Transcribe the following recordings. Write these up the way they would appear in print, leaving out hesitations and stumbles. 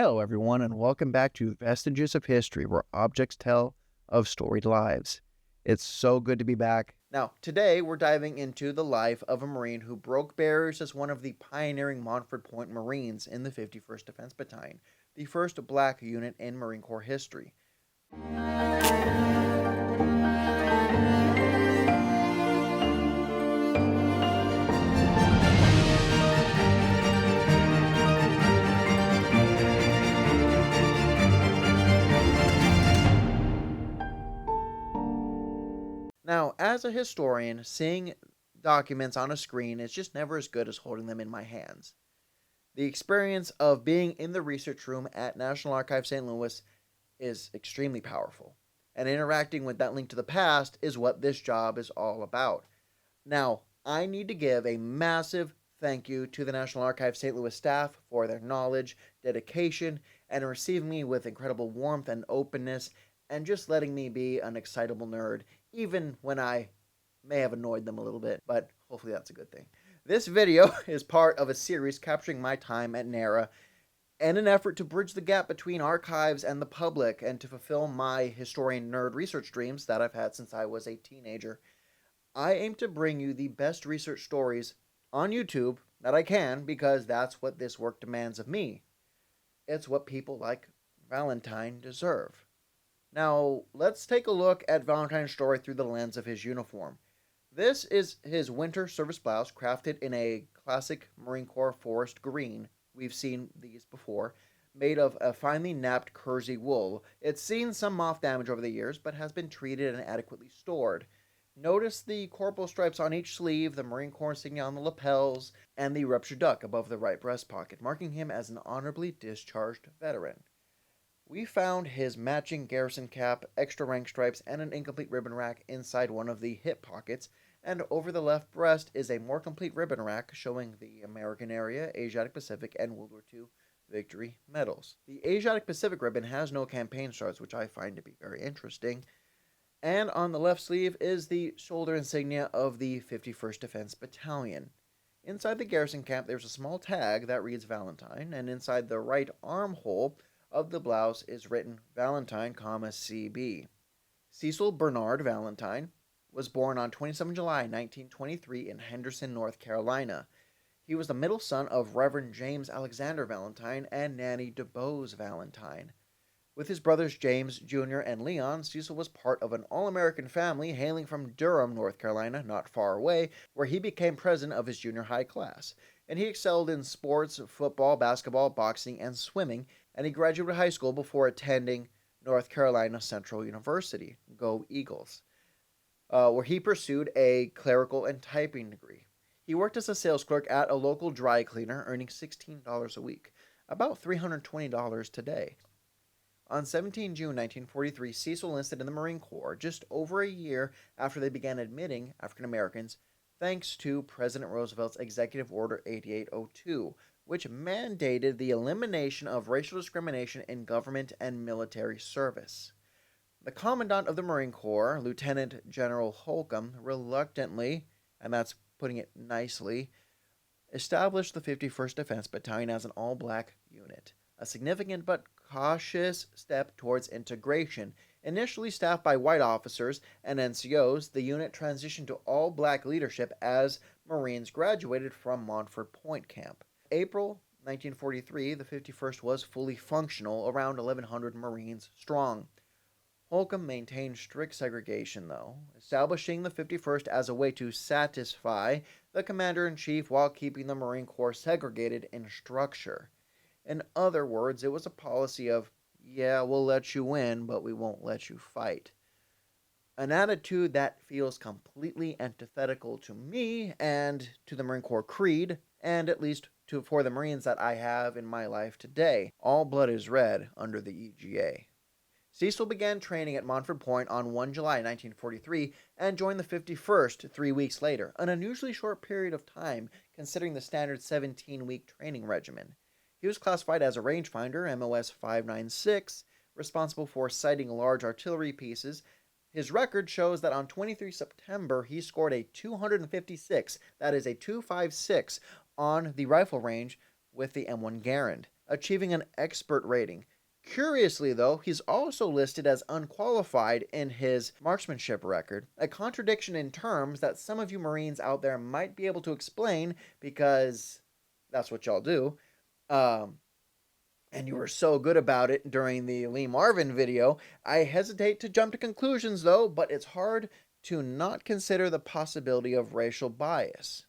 Hello, everyone, and welcome back to Vestiges of History, where objects tell of storied lives. It's so good to be back. Now, today we're diving into the life of a Marine who broke barriers as one of the pioneering Montford Point Marines in the 51st Defense Battalion, the first black unit in Marine Corps history. Now, as a historian, seeing documents on a screen is just never as good as holding them in my hands. The experience of being in the research room at National Archives St. Louis is extremely powerful, and interacting with that link to the past is what this job is all about. Now, I need to give a massive thank you to the National Archives St. Louis staff for their knowledge, dedication, and receiving me with incredible warmth and openness, and just letting me be an excitable nerd, even when I may have annoyed them a little bit, but hopefully that's a good thing. This video is part of a series capturing my time at NARA in an effort to bridge the gap between archives and the public and to fulfill my historian nerd research dreams that I've had since I was a teenager. I aim to bring you the best research stories on YouTube that I can because that's what this work demands of me. It's what people like Valentine deserve. Now, let's take a look at Valentine's story through the lens of his uniform. This is his winter service blouse, crafted in a classic Marine Corps forest green. We've seen these before, made of a finely napped kersey wool. It's seen some moth damage over the years, but has been treated and adequately stored. Notice the corporal stripes on each sleeve, the Marine Corps insignia on the lapels, and the ruptured duck above the right breast pocket, marking him as an honorably discharged veteran. We found his matching garrison cap, extra rank stripes, and an incomplete ribbon rack inside one of the hip pockets, and over the left breast is a more complete ribbon rack showing the American area, Asiatic Pacific, and World War II victory medals. The Asiatic Pacific ribbon has no campaign stars, which I find to be very interesting. And on the left sleeve is the shoulder insignia of the 51st Defense Battalion. Inside the garrison cap, there's a small tag that reads Valentine, and inside the right armhole of the blouse is written Valentine, CB. Cecil Bernard Valentine was born on 27 July 1923 in Henderson, North Carolina. He was the middle son of Reverend James Alexander Valentine and Nanny DeBose Valentine. With his brothers James Jr. and Leon, Cecil was part of an all-American family hailing from Durham, North Carolina, not far away, where he became president of his junior high class. And he excelled in sports, football, basketball, boxing, and swimming, and he graduated high school before attending North Carolina Central University, Go Eagles, where he pursued a clerical and typing degree. He worked as a sales clerk at a local dry cleaner, earning $16 a week, about $320 today. On 17 June 1943, Cecil enlisted in the Marine Corps just over a year after they began admitting African Americans, thanks to President Roosevelt's Executive Order 8802, which mandated the elimination of racial discrimination in government and military service. The Commandant of the Marine Corps, Lieutenant General Holcomb, reluctantly, and that's putting it nicely, established the 51st Defense Battalion as an all-black unit, a significant but cautious step towards integration. Initially staffed by white officers and NCOs, the unit transitioned to all-black leadership as Marines graduated from Montford Point Camp. April 1943, the 51st was fully functional, around 1,100 Marines strong. Holcomb maintained strict segregation, though, establishing the 51st as a way to satisfy the commander-in-chief while keeping the Marine Corps segregated in structure. In other words, it was a policy of, yeah, we'll let you win, but we won't let you fight. An attitude that feels completely antithetical to me and to the Marine Corps creed, and at least for the Marines that I have in my life today. All blood is red under the EGA. Cecil began training at Montford Point on 1 July 1943 and joined the 51st 3 weeks later, an unusually short period of time considering the standard 17-week training regimen. He was classified as a rangefinder, MOS 596, responsible for sighting large artillery pieces. His record shows that on 23 September, he scored a 256, that is a 256, on the rifle range with the M1 Garand, achieving an expert rating. Curiously, though, he's also listed as unqualified in his marksmanship record, a contradiction in terms that some of you Marines out there might be able to explain because that's what y'all do. And you were so good about it during the Lee Marvin video. I hesitate to jump to conclusions, though, but it's hard to not consider the possibility of racial bias.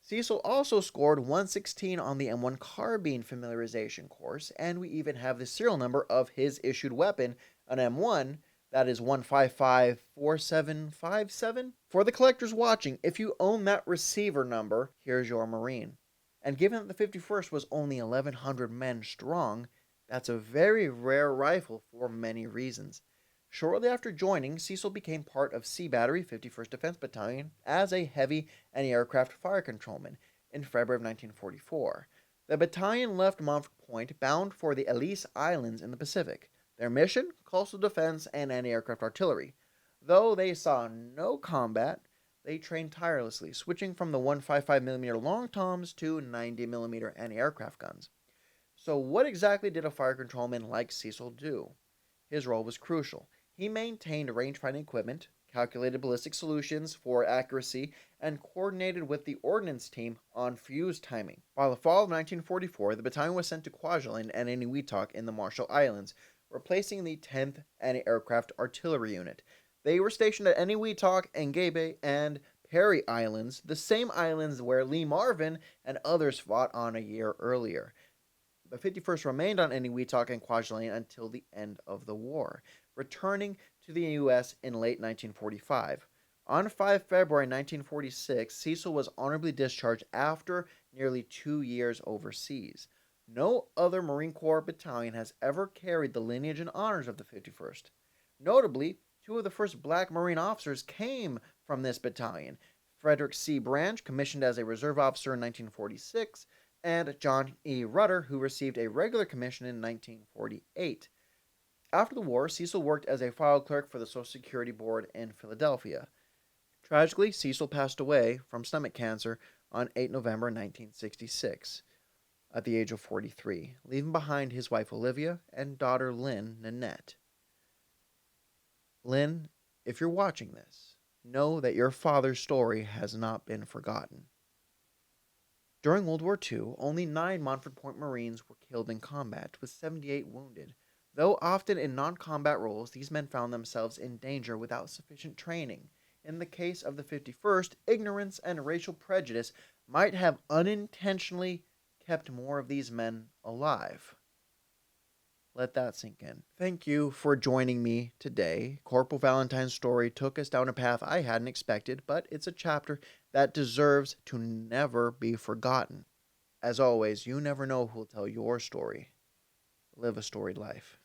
Cecil also scored 116 on the M1 carbine familiarization course, and we even have the serial number of his issued weapon, an M1, that is 1554757. For the collectors watching, if you own that receiver number, here's your Marine. And given that the 51st was only 1,100 men strong, that's a very rare rifle for many reasons. Shortly after joining, Cecil became part of C Battery 51st Defense Battalion as a heavy anti-aircraft fire controlman in February of 1944. The battalion left Montford Point bound for the Ellice Islands in the Pacific. Their mission? Coastal defense and anti-aircraft artillery. Though they saw no combat, they trained tirelessly, switching from the 155mm long toms to 90mm anti-aircraft guns. So what exactly did a fire controlman like Cecil do? His role was crucial. He maintained range-finding equipment, calculated ballistic solutions for accuracy, and coordinated with the ordnance team on fuse timing. By the fall of 1944, the battalion was sent to Kwajalein and Eniwetok in the Marshall Islands, replacing the 10th Anti-Aircraft Artillery Unit. They were stationed at Eniwetok, Engebe, and Parry Islands, the same islands where Lee Marvin and others fought on a year earlier. The 51st remained on Eniwetok and Kwajalein until the end of the war, returning to the U.S. in late 1945. On 5 February 1946, Cecil was honorably discharged after nearly 2 years overseas. No other Marine Corps battalion has ever carried the lineage and honors of the 51st. Notably, 2 of the first black Marine officers came from this battalion. Frederick C. Branch, commissioned as a reserve officer in 1946, and John E. Rutter, who received a regular commission in 1948. After the war, Cecil worked as a file clerk for the Social Security Board in Philadelphia. Tragically, Cecil passed away from stomach cancer on 8 November 1966 at the age of 43, leaving behind his wife Olivia and daughter Lynn Nanette. Lynn, if you're watching this, know that your father's story has not been forgotten. During World War II, only 9 Montford Point Marines were killed in combat, with 78 wounded. Though often in non-combat roles, these men found themselves in danger without sufficient training. In the case of the 51st, ignorance and racial prejudice might have unintentionally kept more of these men alive. Let that sink in. Thank you for joining me today. Corporal Valentine's story took us down a path I hadn't expected, but it's a chapter that deserves to never be forgotten. As always, you never know who'll tell your story. Live a storied life.